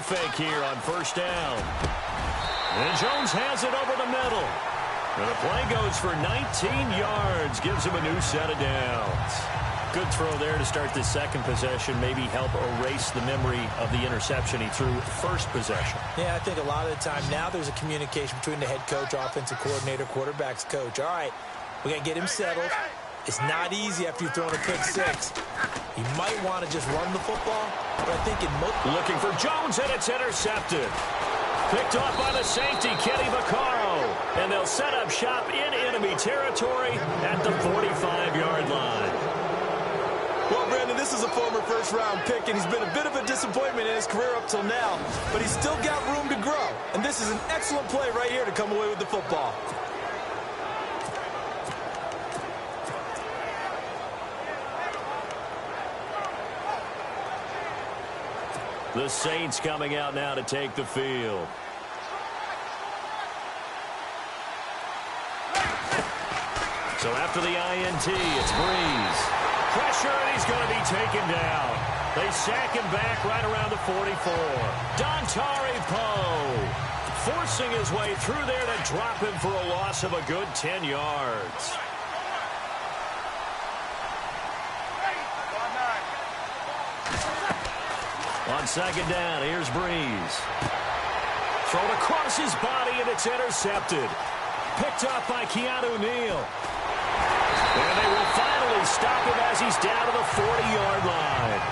fake here on first down. And Jones has it over the middle. And the play goes for 19 yards. Gives him a new set of downs. Good throw there to start the second possession. Maybe help erase the memory of the interception he threw first possession. Yeah, I think a lot of the time now there's a communication between the head coach, offensive coordinator, quarterback's coach. All right, we got to get him settled. It's not easy after you've thrown a pick six. You might want to just run the football, but I think looking for Jones, and it's intercepted. Picked off by the safety, Kenny Vaccaro. And they'll set up shop in enemy territory at the 45-yard line. Well, Brandon, this is a former first-round pick, and he's been a bit of a disappointment in his career up till now, but he's still got room to grow. And this is an excellent play right here to come away with the football. The Saints coming out now to take the field. So after the INT, it's Breeze. Pressure, and he's going to be taken down. They sack him back right around the 44. Dontari Poe forcing his way through there to drop him for a loss of a good 10 yards. On second down, here's Breeze. Thrown across his body, and it's intercepted. Picked off by Keanu Neal. And they will finally stop him as he's down to the 40-yard line.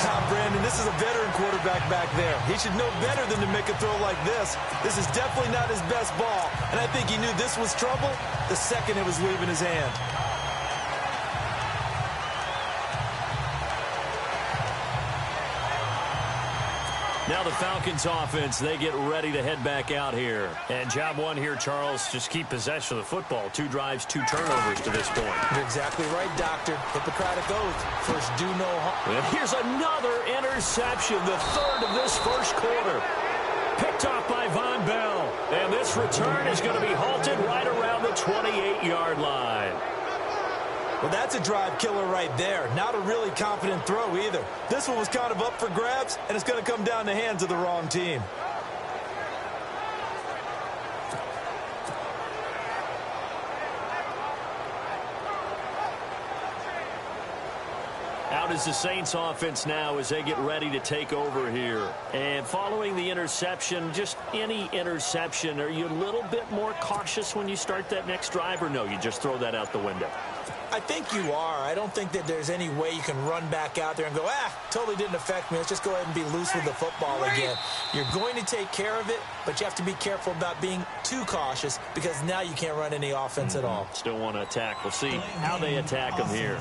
Now, Brandon, this is a veteran quarterback back there. He should know better than to make a throw like this. This is definitely not his best ball, and I think he knew this was trouble the second it was leaving his hand. Now the Falcons offense, they get ready to head back out here. And job one here, Charles, just keep possession of the football. 2 drives, 2 turnovers to this point. You're exactly right, Doctor. Hippocratic oath. First, do no harm. And here's another interception, the third of this first quarter. Picked off by Von Bell. And this return is going to be halted right around the 28-yard line. Well, that's a drive killer right there. Not a really confident throw either. This one was kind of up for grabs, and it's going to come down the hands of the wrong team. Out is the Saints offense now as they get ready to take over here. And following the interception, just any interception, are you a little bit more cautious when you start that next drive, or no, you just throw that out the window? I think you are. I don't think that there's any way you can run back out there and go, totally didn't affect me. Let's just go ahead and be loose with the football again. You're going to take care of it, but you have to be careful about being too cautious because now you can't run any offense at all. Still want to attack. We'll see how they attack them here.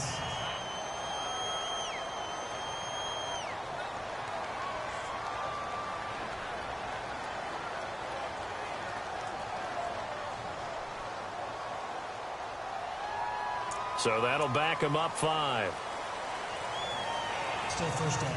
So that'll back him up 5. Still first down.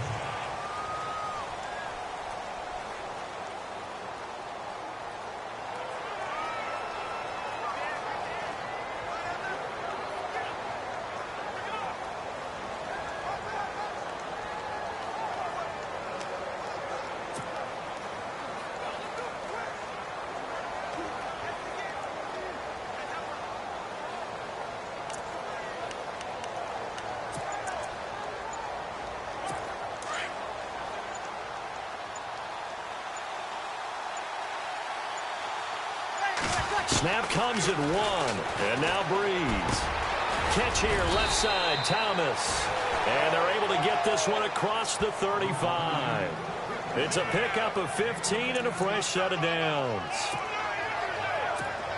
Snap comes at 1, and now Breeze. Catch here, left side, Thomas. And they're able to get this one across the 35. It's a pickup of 15 and a fresh set of downs.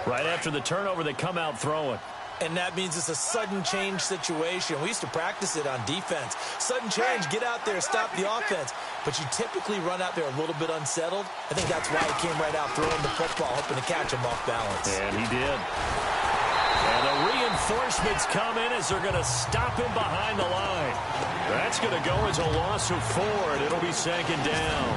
Right after the turnover, they come out throwing. And that means it's a sudden change situation. We used to practice it on defense. Sudden change, get out there, stop the offense. But you typically run out there a little bit unsettled. I think that's why he came right out throwing the football, hoping to catch him off balance. And he did. And the reinforcements come in as they're going to stop him behind the line. That's going to go as a loss of 4, and it'll be second down.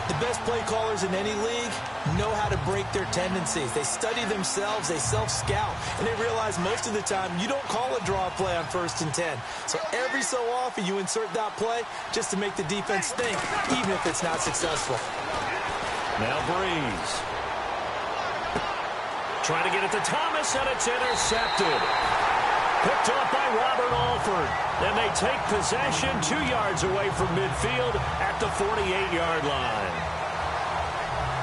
The best play callers in any league know how to break their tendencies. They study themselves, they self-scout, and they realize most of the time you don't call a draw play on 1st and 10. So every so often you insert that play just to make the defense think, even if it's not successful. Now Breeze. Trying to get it to Thomas, and it's intercepted. Picked off by Robert Alford. And they take possession 2 yards away from midfield at the 48-yard line.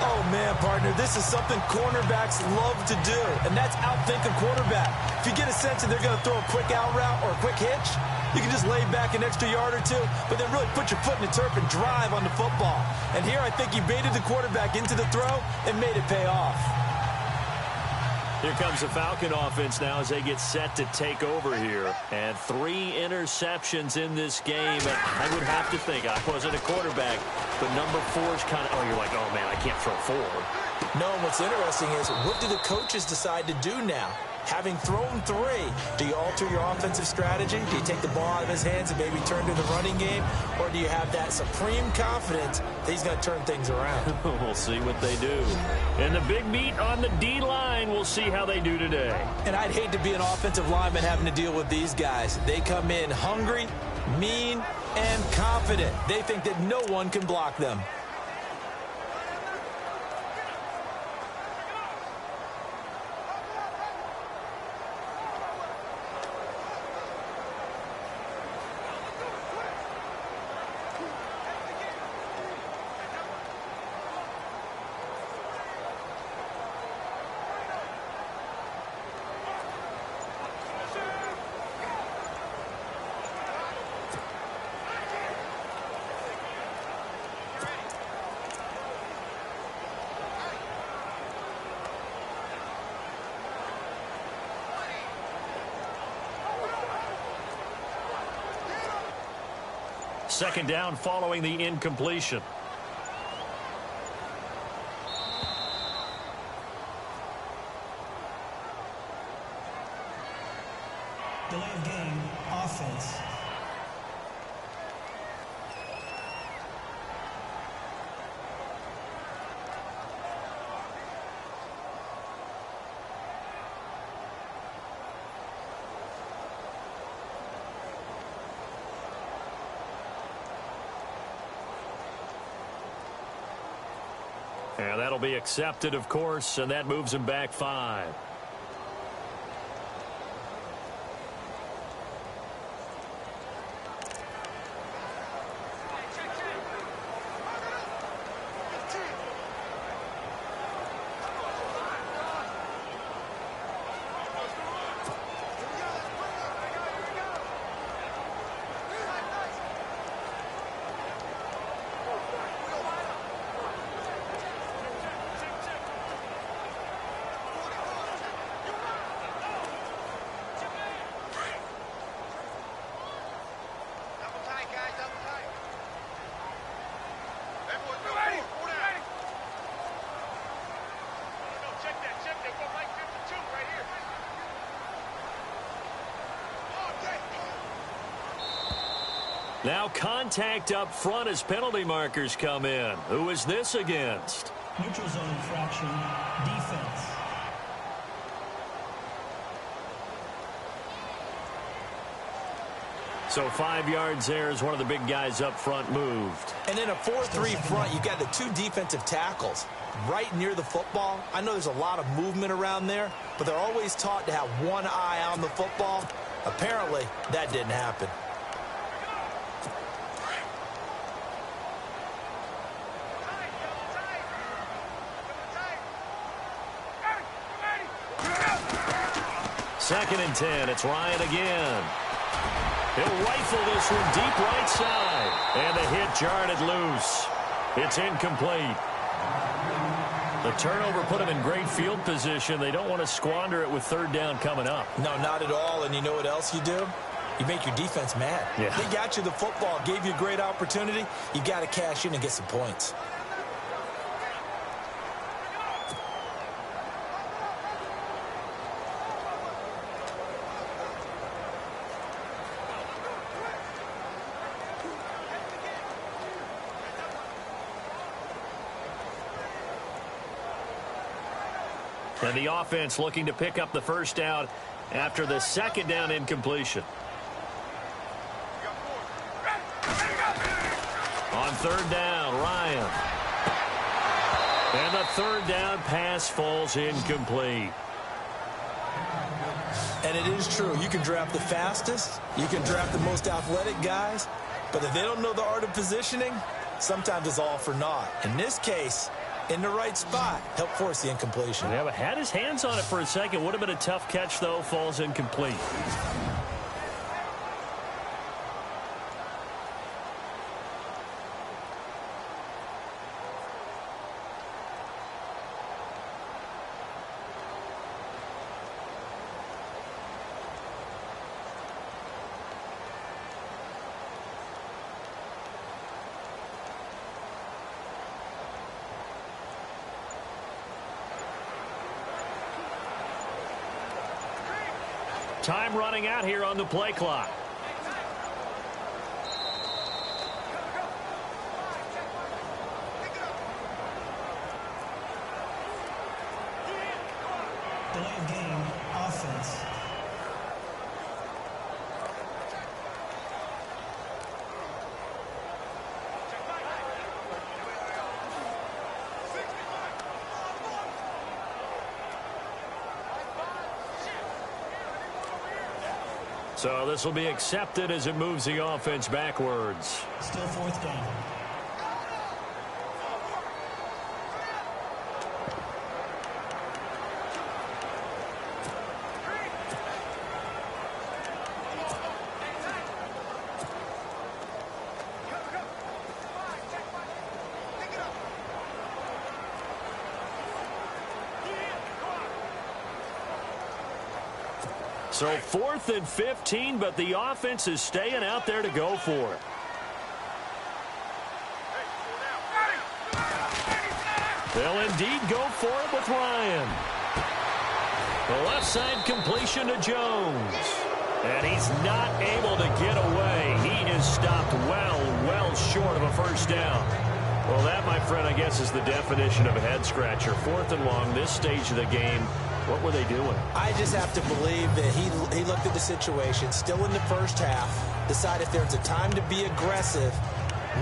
Oh, man, partner, this is something cornerbacks love to do, and that's outthink a quarterback. If you get a sense that they're going to throw a quick out route or a quick hitch, you can just lay back an extra yard or two, but then really put your foot in the turf and drive on the football. And here I think he baited the quarterback into the throw and made it pay off. Here comes the Falcon offense now as they get set to take over here. And 3 interceptions in this game. And I would have to think, I wasn't a quarterback, but number 4 is kind of, oh, you're like, oh, man, I can't throw 4. No, and what's interesting is, what do the coaches decide to do now? Having thrown 3, do you alter your offensive strategy? Do you take the ball out of his hands and maybe turn to the running game? Or do you have that supreme confidence that he's going to turn things around? We'll see what they do. And the big meat on the D-line, we'll see how they do today. And I'd hate to be an offensive lineman having to deal with these guys. They come in hungry, mean, and confident. They think that no one can block them. Second down following the incompletion. Delay of game, offense. And that'll be accepted, of course, and that moves him back 5. Now contact up front as penalty markers come in. Who is this against? Neutral zone infraction, defense. So 5 yards there as one of the big guys up front moved. And in a 4-3 front, you've got the 2 defensive tackles right near the football. I know there's a lot of movement around there, but they're always taught to have one eye on the football. Apparently, that didn't happen. Second and 10. It's Ryan again. He'll rifle this one deep right side. And the hit jarred it loose. It's incomplete. The turnover put him in great field position. They don't want to squander it with 3rd down coming up. No, not at all. And you know what else you do? You make your defense mad. Yeah. They got you the football, gave you a great opportunity. You got to cash in and get some points. And the offense looking to pick up the first down after the second down incompletion. On third down, Ryan. And the third down pass falls incomplete. And it is true. You can draft the fastest. You can draft the most athletic guys. But if they don't know the art of positioning, sometimes it's all for naught. In this case, in the right spot, help force the incompletion. Yeah, but had his hands on it for a second. Would have been a tough catch, though. Falls incomplete. Time running out here on the play clock. Delay of game, offense. So this will be accepted as it moves the offense backwards. Still fourth down. So 4th and 15, but the offense is staying out there to go for it. They'll indeed go for it with Ryan. The left side completion to Jones. And he's not able to get away. He is stopped well short of a first down. Well, that, my friend, I guess is the definition of a head-scratcher. 4th and long, this stage of the game. What were they doing? I just have to believe that he looked at the situation, still in the first half, decided if there's a time to be aggressive,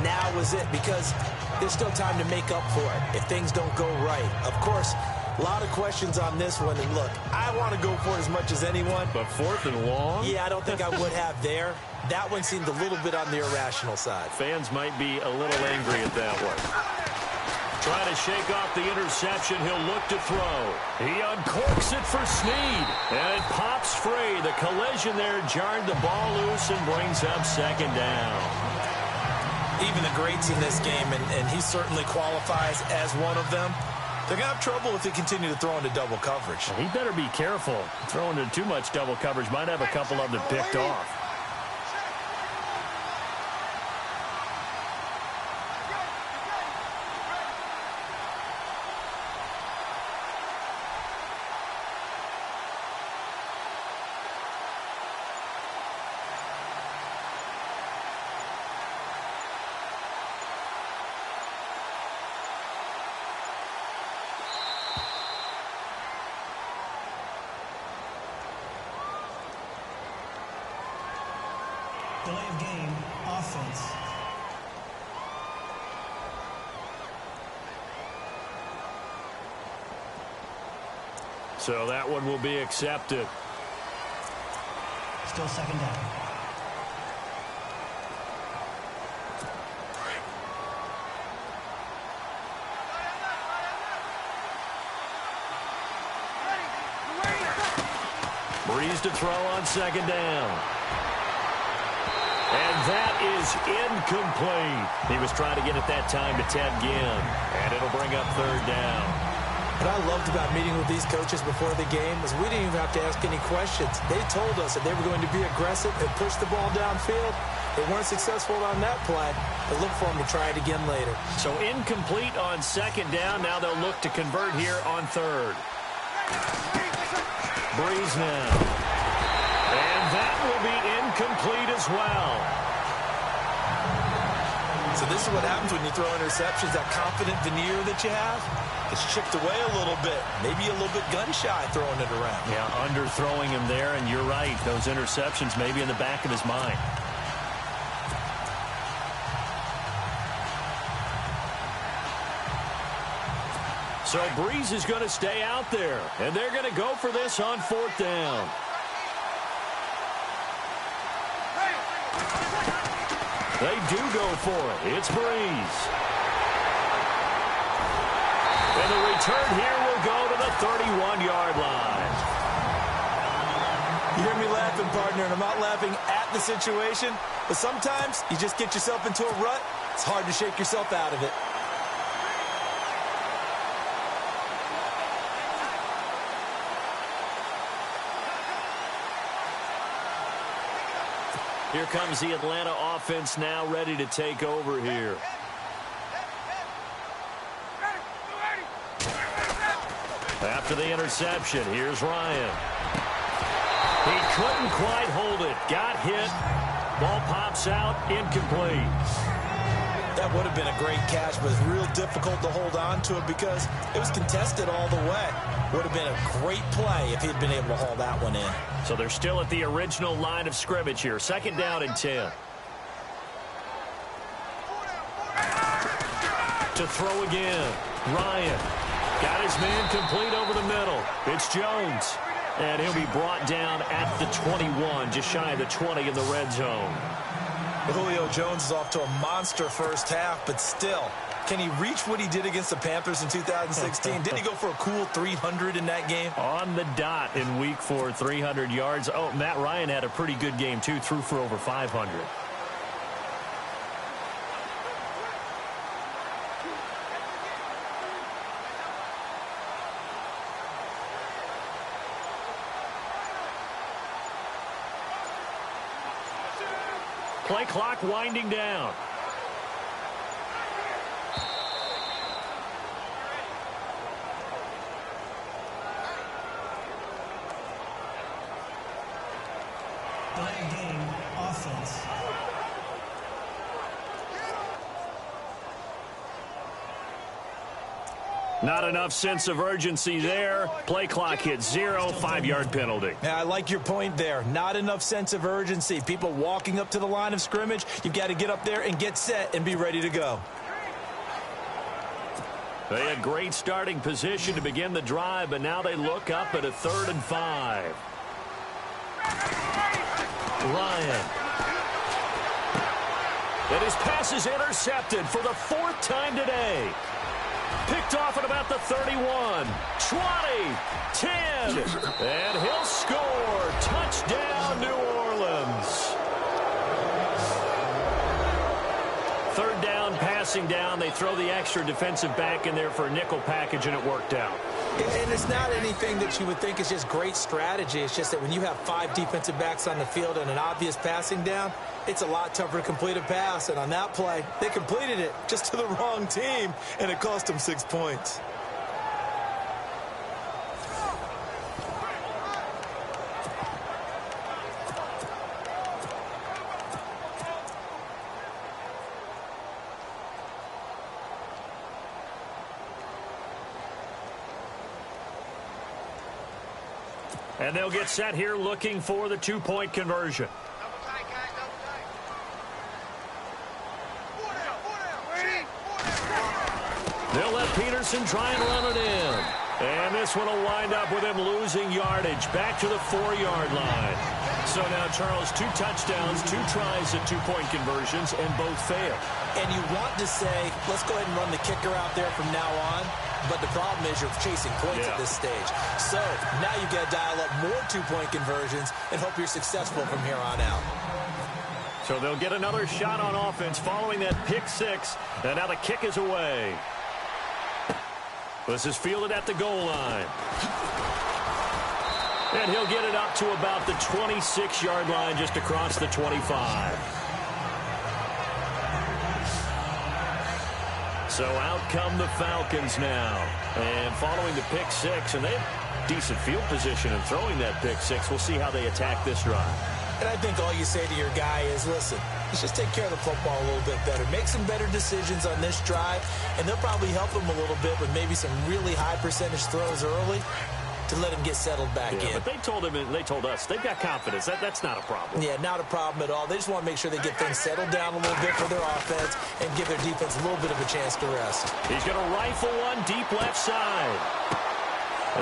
now was it, because there's still time to make up for it if things don't go right. Of course, a lot of questions on this one, and look, I want to go for it as much as anyone. But 4th and long? Yeah, I don't think I would have there. That one seemed a little bit on the irrational side. Fans might be a little angry at that one. Trying to shake off the interception. He'll look to throw. He uncorks it for Snead. And it pops free. The collision there jarred the ball loose and brings up second down. Even the greats in this game, and he certainly qualifies as one of them, they're going to have trouble if they continue to throw into double coverage. He better be careful. Throwing into too much double coverage might have a couple of them picked off. Delay of game, offense. So that one will be accepted. Still second down. Breeze to throw on second down. And that is incomplete. He was trying to get it that time to Ted Ginn. And it'll bring up third down. What I loved about meeting with these coaches before the game was we didn't even have to ask any questions. They told us that they were going to be aggressive and push the ball downfield. They weren't successful on that play, but look for them to try it again later. So incomplete on second down. Now they'll look to convert here on third. Breeze now. And that will be incomplete as well. So this is what happens when you throw interceptions. That confident veneer that you have gets chipped away a little bit. Maybe a little bit gun-shy throwing it around. Yeah, underthrowing him there, and you're right. Those interceptions may be in the back of his mind. So Breeze is going to stay out there, and they're going to go for this on 4th down. They do go for it. It's Breeze. And the return here will go to the 31-yard line. You hear me laughing, partner, and I'm not laughing at the situation, but sometimes you just get yourself into a rut. It's hard to shake yourself out of it. Here comes the Atlanta offense now ready to take over here. After the interception, here's Ryan. He couldn't quite hold it. Got hit. Ball pops out. Incomplete. That would have been a great catch, but it's real difficult to hold on to it because it was contested all the way. Would have been a great play if he'd been able to haul that one in. So they're still at the original line of scrimmage here. 2nd down and 10. To throw again. Ryan. Got his man complete over the middle. It's Jones. And he'll be brought down at the 21, just shy of the 20 in the red zone. Julio Jones is off to a monster first half, but still, can he reach what he did against the Panthers in 2016? Didn't he go for a cool 300 in that game? On the dot in week 4, 300 yards. Oh, Matt Ryan had a pretty good game, too. Threw for over 500. Play clock winding down. Delay of game, offense. Not enough sense of urgency there. Play clock hits 0, 5-yard penalty. Yeah, I like your point there. Not enough sense of urgency. People walking up to the line of scrimmage, you've got to get up there and get set and be ready to go. They had great starting position to begin the drive, but now they look up at a 3rd and 5. Ryan. And his pass is intercepted for the 4th time today. Picked off at about the 31, 20, 10, and he'll score. Touchdown, New Orleans. 3rd down, passing down. They throw the extra defensive back in there for a nickel package, and it worked out. And it's not anything that you would think is just great strategy. It's just that when you have 5 defensive backs on the field and an obvious passing down, it's a lot tougher to complete a pass. And on that play, they completed it just to the wrong team, and it cost them 6 points. And they'll get set here looking for the 2-point conversion. They'll let Peterson try and run it in. And this one will wind up with him losing yardage back to the 4-yard line. So now, Charles, 2 touchdowns, 2 tries at 2-point conversions, and both fail. And you want to say, let's go ahead and run the kicker out there from now on. But the problem is you're chasing points at this stage. So now you've got to dial up more 2-point conversions and hope you're successful from here on out. So they'll get another shot on offense following that pick 6. And now the kick is away. This is fielded at the goal line. And he'll get it up to about the 26-yard line just across the 25. So out come the Falcons now. And following the pick 6, and they have decent field position in throwing that pick 6. We'll see how they attack this drive. And I think all you say to your guy is, listen, Let's just take care of the football a little bit better. Make some better decisions on this drive, and they'll probably help him a little bit with maybe some really high percentage throws early to let him get settled back in. But they told him, and they told us, they've got confidence. That's not a problem. Yeah, not a problem at all. They just want to make sure they get things settled down a little bit for their offense and give their defense a little bit of a chance to rest. He's going to rifle one deep left side.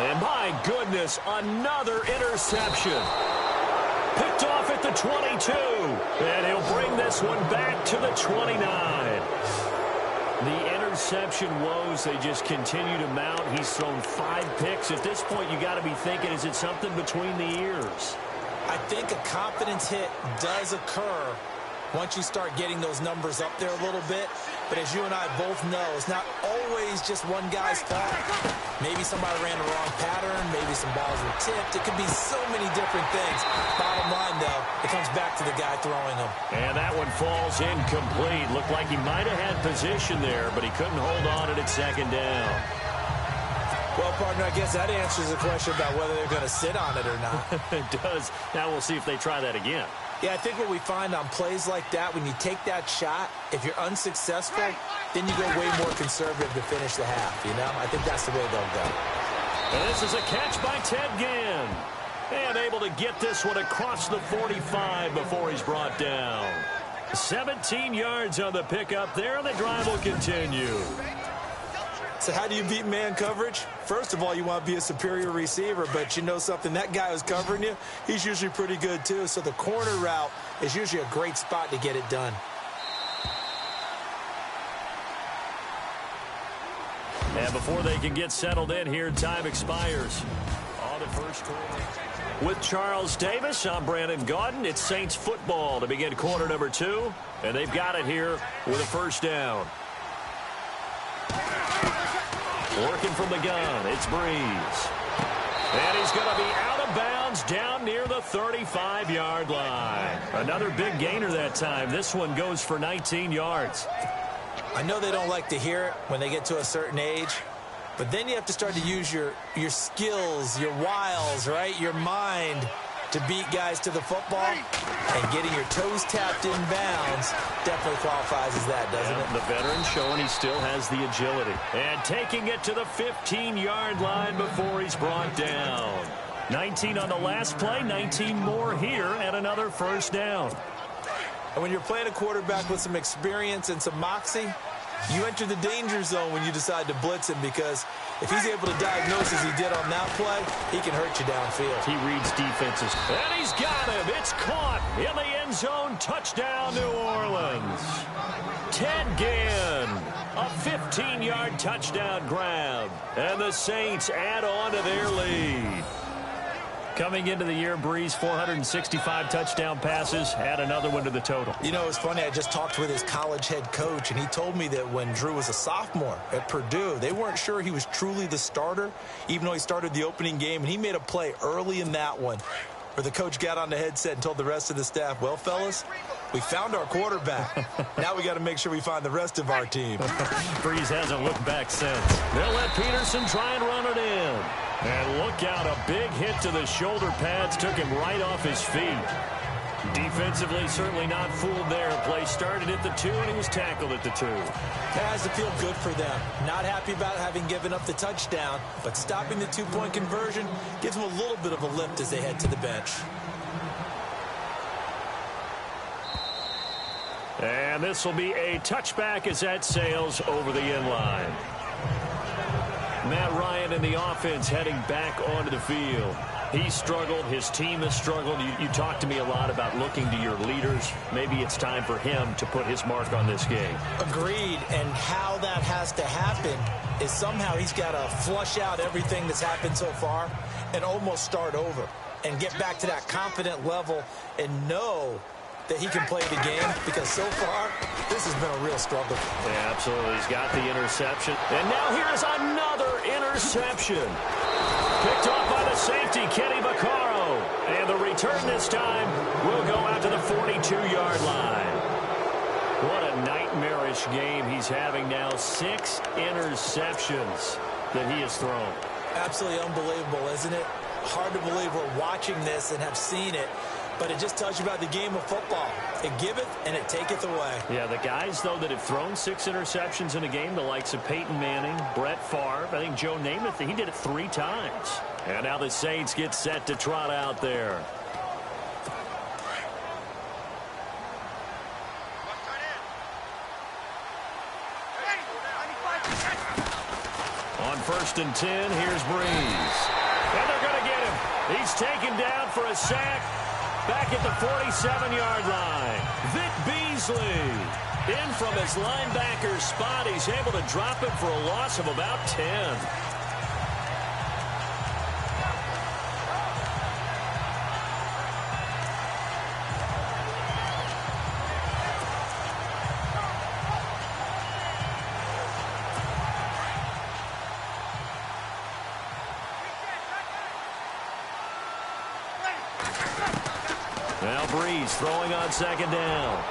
And my goodness, another interception. Picked off at the 22. And he'll bring this one back to the 29. The interception woes, they just continue to mount. He's thrown 5 picks. At this point, you got to be thinking, is it something between the ears? I think a confidence hit does occur once you start getting those numbers up there a little bit. But as you and I both know, it's not always just one guy's fault. Maybe somebody ran the wrong pattern. Maybe some balls were tipped. It could be so many different things. Bottom line, though, it comes back to the guy throwing them. And that one falls incomplete. Looked like he might have had position there, but he couldn't hold on at second down. Well, partner, I guess that answers the question about whether they're going to sit on it or not. It does. Now we'll see if they try that again. Yeah, I think what we find on plays like that, when you take that shot, if you're unsuccessful, then you go way more conservative to finish the half, you know? I think that's the way they'll go. And this is a catch by Ted Ginn. And able to get this one across the 45 before he's brought down. 17 yards on the pickup there, and the drive will continue. So how do you beat man coverage? First of all, you want to be a superior receiver, but you know something, that guy who's covering you, he's usually pretty good too. So the corner route is usually a great spot to get it done. And before they can get settled in here, time expires on the first quarter. With Charles Davis, I'm Brandon Gaudin. It's Saints football to begin quarter number 2, and they've got it here with a first down. Working from the gun, it's Breeze. And he's going to be out of bounds down near the 35-yard line. Another big gainer that time. This one goes for 19 yards. I know they don't like to hear it when they get to a certain age, but then you have to start to use your skills, your wiles, right, your mind to beat guys to the football, and getting your toes tapped in bounds definitely qualifies as that, doesn't it? The veteran showing he still has the agility. And taking it to the 15-yard line before he's brought down. 19 on the last play, 19 more here, and another first down. And when you're playing a quarterback with some experience and some moxie, you enter the danger zone when you decide to blitz him, because if he's able to diagnose as he did on that play, he can hurt you downfield. He reads defenses. And he's got him. It's caught in the end zone. Touchdown, New Orleans. Ted Ginn, a 15-yard touchdown grab. And the Saints add on to their lead. Coming into the year, Breeze, 465 touchdown passes, add another one to the total. You know, it's funny, I just talked with his college head coach, and he told me that when Drew was a sophomore at Purdue, they weren't sure he was truly the starter, even though he started the opening game, and he made a play early in that one where the coach got on the headset and told the rest of the staff, well, fellas, we found our quarterback. Now we got to make sure we find the rest of our team. Breeze hasn't looked back since. They'll let Peterson try and run it in. And look out, a big hit to the shoulder pads took him right off his feet. Defensively, certainly not fooled there. Play started at the 2, and he was tackled at the 2. That has to feel good for them. Not happy about having given up the touchdown, but stopping the 2-point conversion gives them a little bit of a lift as they head to the bench. And this will be a touchback as that sails over the end line. Matt Ryan and the offense heading back onto the field. He struggled. His team has struggled. You talked to me a lot about looking to your leaders. Maybe it's time for him to put his mark on this game. Agreed. And how that has to happen is somehow he's got to flush out everything that's happened so far and almost start over and get back to that confident level and know that he can play the game, because so far this has been a real struggle. Yeah, absolutely. He's got the interception. And now here's another interception. Picked off by the safety, Kenny Vaccaro. And the return this time will go out to the 42-yard line. What a nightmarish game he's having now. 6 interceptions that he has thrown. Absolutely unbelievable, isn't it? Hard to believe we're watching this and have seen it. but it just tells you about the game of football. It giveth and it taketh away. Yeah, the guys, though, that have thrown 6 interceptions in a game, the likes of Peyton Manning, Brett Favre, I think Joe Namath, he did it 3 times. And now the Saints get set to trot out there. On 1st and 10, here's Breeze. And they're going to get him. He's taken down for a sack back at the 47-yard line. Vic Beasley in from his linebacker spot. He's able to drop it for a loss of about 10. Now Breeze throwing on 2nd down.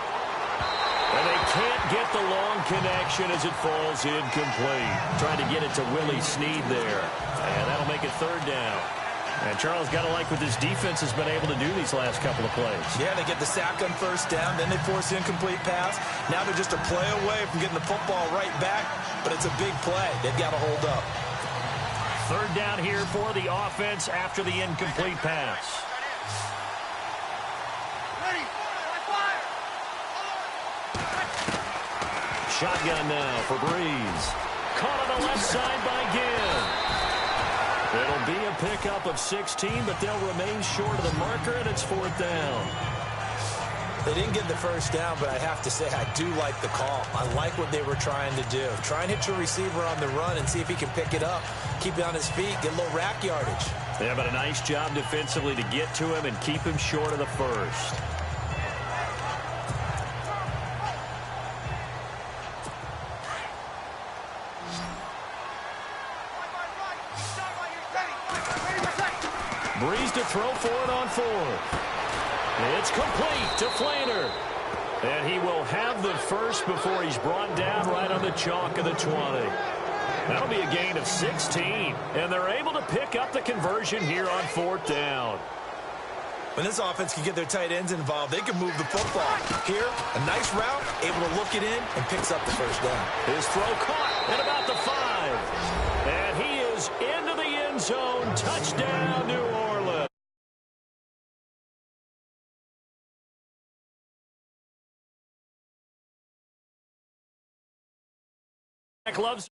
And they can't get the long connection as it falls incomplete. Trying to get it to Willie Snead there. And that'll make it 3rd down. And Charles, got to like what this defense has been able to do these last couple of plays. Yeah, they get the sack on 1st down, then they force the incomplete pass. Now they're just a play away from getting the football right back, but it's a big play. They've got to hold up. 3rd down here for the offense after the incomplete pass. Shotgun now for Breeze. Caught on the left side by Ginn. It'll be a pickup of 16, but they'll remain short of the marker, and it's 4th down. They didn't get the 1st down, but I have to say I do like the call. I like what they were trying to do. Try and hit your receiver on the run and see if he can pick it up. Keep it on his feet, get a little rack yardage. Yeah, but a nice job defensively to get to him and keep him short of the 1st. Breeze to throw for it on 4th. It's complete to Flainer. And he will have the 1st before he's brought down right on the chalk of the 20. That'll be a gain of 16. And they're able to pick up the conversion here on 4th down. When this offense can get their tight ends involved, they can move the football. Here, a nice route, able to look it in, and picks up the 1st down. His throw caught at about the 5. And he is into the end zone. Touchdown, New Orleans. Loves